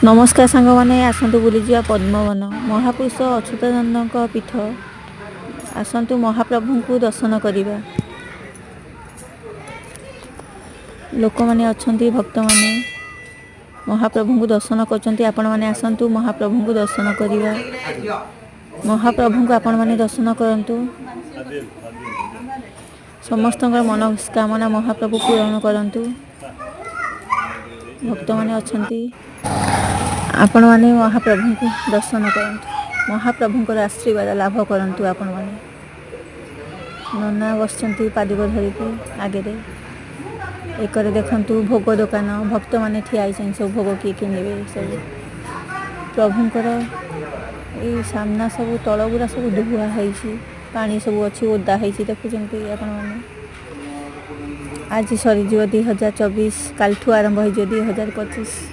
नमस्कार सांग मैंने आसतु बुलीजा पद्मवन महापुरुष अच्युतानंद पीठ आसतु महाप्रभु को दर्शन करवा। लोक मैंने अच्छा भक्त मैंने महाप्रभु को दर्शन कर आपण मैंने आसतु महाप्रभु को दर्शन करवा। महाप्रभु को आपण मैंने दर्शन करंतु समस्त मनोकामना महाप्रभु पूरण करंतु। भक्त मैंने अच्छा आपण मैंने महाप्रभु को दर्शन करंतु महाप्रभुଙ୍କର आशीर्वाद लाभ करंतु। आपण मैंने नना बसचंती पादुक धरिकी आगे एक देखंतु भोग दुकान भक्त मैंने ठिया सब भोग किए किणवे सब प्रभुंकर ये सामना सब तल गुरा सब धुआ है पानी सब अच्छी ओदा है देखुं आपण मैंने आज सरीज 2024 कालठू आरंभ हो 2025।